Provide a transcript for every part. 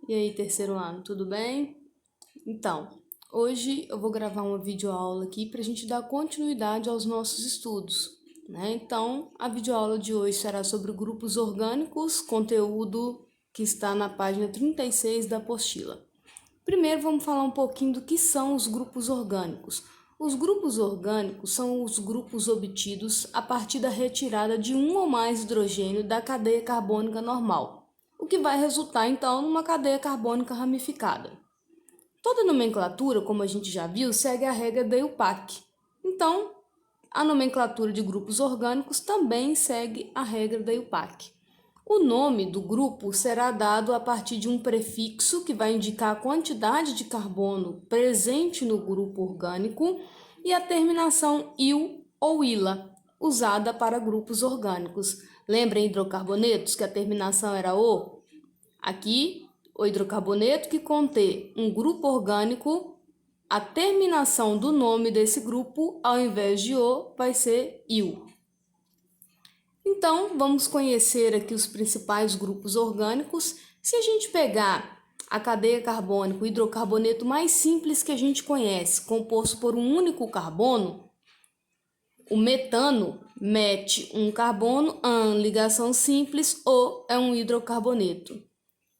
E aí, terceiro ano, tudo bem? Então, hoje eu vou gravar uma videoaula aqui para a gente dar continuidade aos nossos estudos, né? Então, a videoaula de hoje será sobre grupos orgânicos, conteúdo que está na página 36 da apostila. Primeiro, vamos falar um pouquinho do que são os grupos orgânicos. Os grupos orgânicos são os grupos obtidos a partir da retirada de um ou mais hidrogênio da cadeia carbônica normal, o que vai resultar então numa cadeia carbônica ramificada. Toda nomenclatura, como a gente já viu, segue a regra da IUPAC. Então, a nomenclatura de grupos orgânicos também segue a regra da IUPAC. O nome do grupo será dado a partir de um prefixo que vai indicar a quantidade de carbono presente no grupo orgânico e a terminação -il ou -ila, usada para grupos orgânicos. Lembrem hidrocarbonetos que a terminação era -o? Aqui, o hidrocarboneto que contém um grupo orgânico, a terminação do nome desse grupo, ao invés de -o, vai ser -il. Então, vamos conhecer aqui os principais grupos orgânicos. Se a gente pegar a cadeia carbônica, o hidrocarboneto mais simples que a gente conhece, composto por um único carbono, o metano, mete um carbono, ligação simples, O é um hidrocarboneto.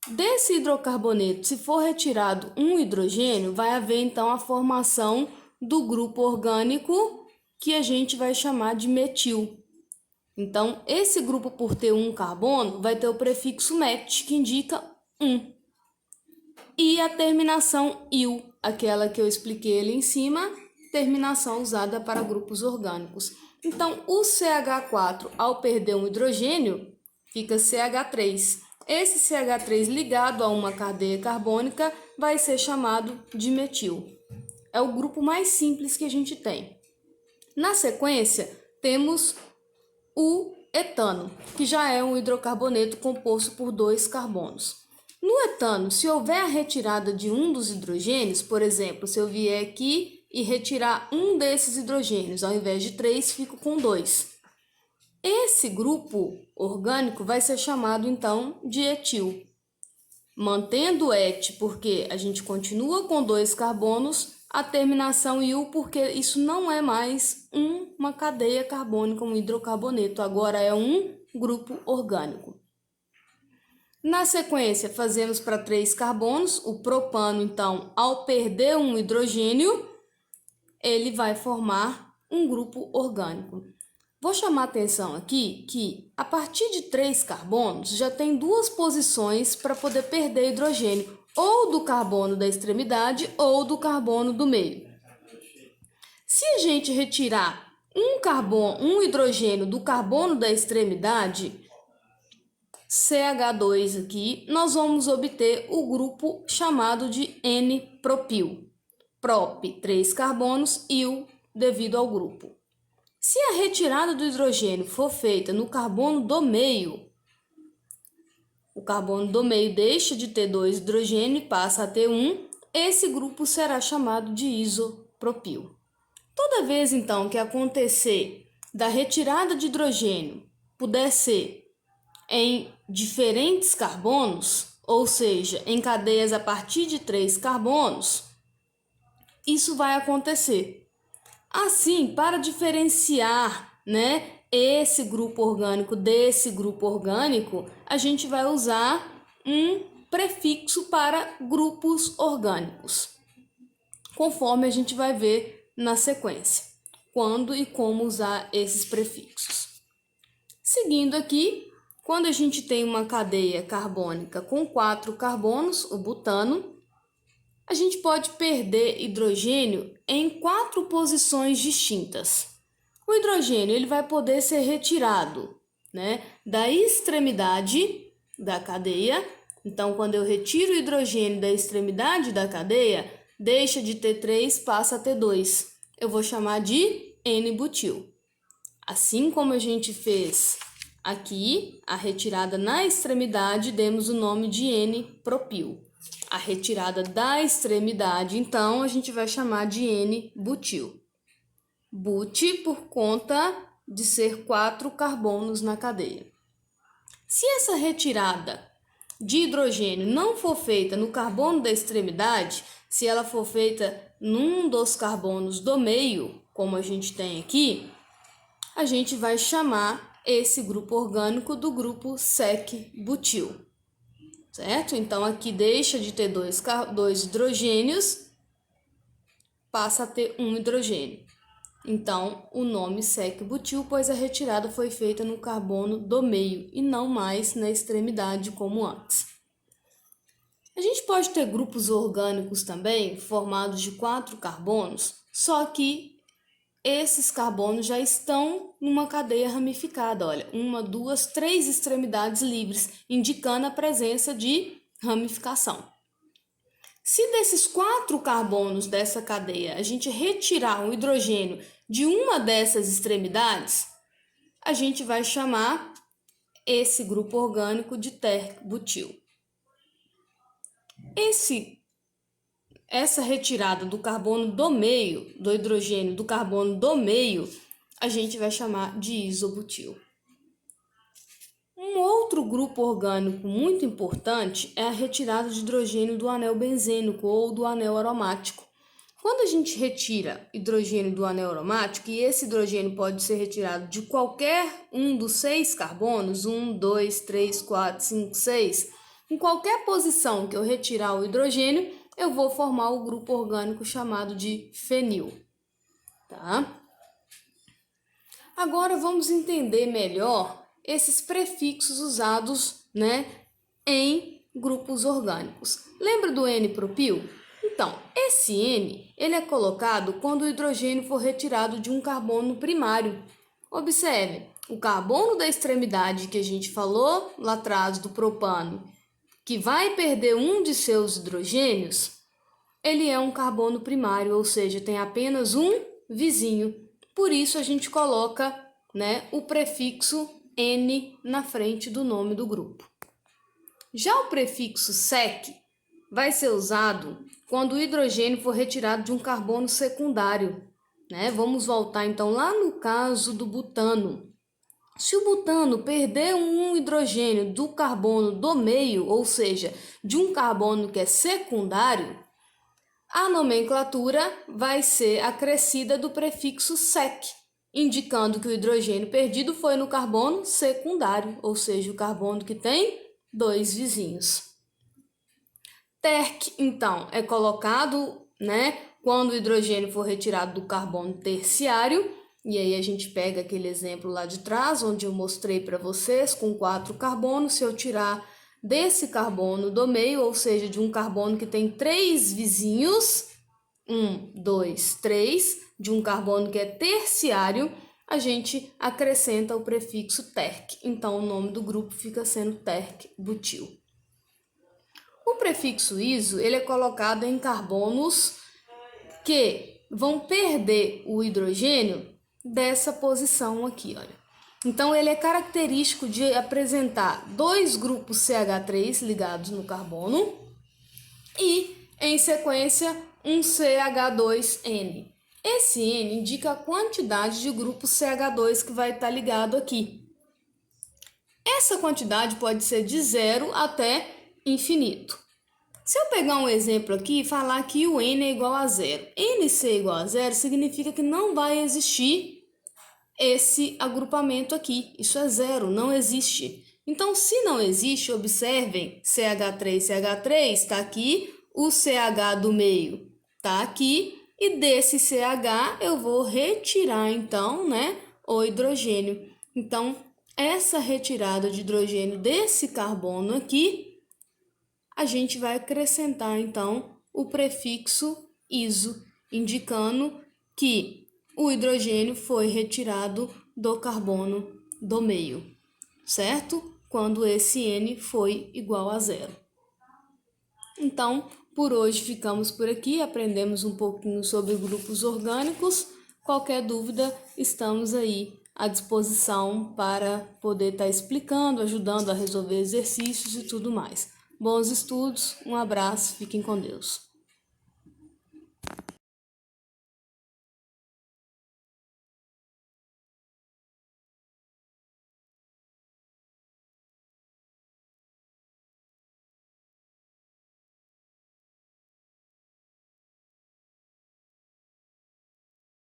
Desse hidrocarboneto, se for retirado um hidrogênio, vai haver então a formação do grupo orgânico que a gente vai chamar de metil. Então, esse grupo, por ter um carbono, vai ter o prefixo met, que indica 1. E a terminação -il, aquela que eu expliquei ali em cima, terminação usada para grupos orgânicos. Então, o CH4, ao perder um hidrogênio, fica CH3. Esse CH3 ligado a uma cadeia carbônica vai ser chamado de metil. É o grupo mais simples que a gente tem. Na sequência, temos o etano, que já é um hidrocarboneto composto por 2 carbonos. No etano, se houver a retirada de um dos hidrogênios, por exemplo, se eu vier aqui e retirar um desses hidrogênios, ao invés de 3, fico com 2. Esse grupo orgânico vai ser chamado, então, de etil. Mantendo o et, porque a gente continua com 2 carbonos, a terminação -il, porque isso não é mais uma cadeia carbônica, um hidrocarboneto, agora é um grupo orgânico. Na sequência, fazemos para 3 carbonos, o propano, então, ao perder um hidrogênio, ele vai formar um grupo orgânico. Vou chamar a atenção aqui que, a partir de 3 carbonos, já tem 2 posições para poder perder hidrogênio, ou do carbono da extremidade ou do carbono do meio. Se a gente retirar um hidrogênio do carbono da extremidade, CH2 aqui, nós vamos obter o grupo chamado de N-propil. Prop, 3 carbonos, il, devido ao grupo. Se a retirada do hidrogênio for feita no carbono do meio, o carbono do meio deixa de ter 2 hidrogênios e passa a ter 1, esse grupo será chamado de isopropil. Toda vez, então, que acontecer da retirada de hidrogênio puder ser em diferentes carbonos, ou seja, em cadeias a partir de 3 carbonos, isso vai acontecer. Assim, para diferenciar, esse grupo orgânico desse grupo orgânico, a gente vai usar um prefixo para grupos orgânicos, conforme a gente vai ver na sequência, quando e como usar esses prefixos. Seguindo aqui, quando a gente tem uma cadeia carbônica com 4 carbonos, o butano, a gente pode perder hidrogênio em 4 posições distintas. O hidrogênio ele vai poder ser retirado, da extremidade da cadeia. Então, quando eu retiro o hidrogênio da extremidade da cadeia, deixa de ter 3, passa a ter 2. Eu vou chamar de N-butil. Assim como a gente fez aqui, a retirada na extremidade, demos o nome de N-propil. A retirada da extremidade, então, a gente vai chamar de N-butil. But por conta de ser 4 carbonos na cadeia. Se essa retirada de hidrogênio não for feita no carbono da extremidade, se ela for feita num dos carbonos do meio, como a gente tem aqui, a gente vai chamar esse grupo orgânico do grupo sec-butil, certo? Então, aqui deixa de ter dois hidrogênios, passa a ter um hidrogênio. Então, o nome sec-butil, pois a retirada foi feita no carbono do meio e não mais na extremidade como antes. A gente pode ter grupos orgânicos também formados de 4 carbonos, só que esses carbonos já estão numa cadeia ramificada, olha, 1, 2, 3 extremidades livres, indicando a presença de ramificação. Se desses 4 carbonos dessa cadeia a gente retirar o hidrogênio de uma dessas extremidades, a gente vai chamar esse grupo orgânico de terc-butil. Essa retirada do carbono do meio, do hidrogênio do carbono do meio, a gente vai chamar de isobutil. Um outro grupo orgânico muito importante é a retirada de hidrogênio do anel benzênico ou do anel aromático. Quando a gente retira hidrogênio do anel aromático, e esse hidrogênio pode ser retirado de qualquer um dos 6 carbonos, 1, 2, 3, 4, 5, 6, em qualquer posição que eu retirar o hidrogênio, eu vou formar o grupo orgânico chamado de fenil, tá? Agora vamos entender melhor esses prefixos usados, em grupos orgânicos. Lembra do N-propil? Então, esse N, ele é colocado quando o hidrogênio for retirado de um carbono primário. Observe, o carbono da extremidade que a gente falou lá atrás do propano, que vai perder um de seus hidrogênios, ele é um carbono primário, ou seja, tem apenas um vizinho. Por isso a gente coloca, o prefixo N na frente do nome do grupo. Já o prefixo sec vai ser usado quando o hidrogênio for retirado de um carbono secundário. Vamos voltar então lá no caso do butano. Se o butano perder um hidrogênio do carbono do meio, ou seja, de um carbono que é secundário, a nomenclatura vai ser acrescida do prefixo sec, indicando que o hidrogênio perdido foi no carbono secundário, ou seja, o carbono que tem 2 vizinhos. Terc, então, é colocado, quando o hidrogênio for retirado do carbono terciário, e aí a gente pega aquele exemplo lá de trás, onde eu mostrei para vocês, com 4 carbonos, se eu tirar desse carbono do meio, ou seja, de um carbono que tem 3 vizinhos, 1, 2, 3, de um carbono que é terciário, a gente acrescenta o prefixo terc. Então, o nome do grupo fica sendo terc-butil. O prefixo iso, ele é colocado em carbonos que vão perder o hidrogênio dessa posição aqui, olha. Então, ele é característico de apresentar 2 grupos CH3 ligados no carbono e, em sequência, um CH2N. Esse N indica a quantidade de grupo CH2 que vai estar ligado aqui. Essa quantidade pode ser de 0 até infinito. Se eu pegar um exemplo aqui e falar que o N é igual a 0, N ser igual a 0 significa que não vai existir esse agrupamento aqui. Isso é 0, não existe. Então, se não existe, observem, CH3, CH3 está aqui, o CH do meio está aqui, e desse CH eu vou retirar, então, o hidrogênio. Então, essa retirada de hidrogênio desse carbono aqui, a gente vai acrescentar, então, o prefixo iso, indicando que o hidrogênio foi retirado do carbono do meio, certo? Quando esse N foi igual a 0. Então, por hoje ficamos por aqui, aprendemos um pouquinho sobre grupos orgânicos. Qualquer dúvida, estamos aí à disposição para poder estar explicando, ajudando a resolver exercícios e tudo mais. Bons estudos, um abraço, fiquem com Deus.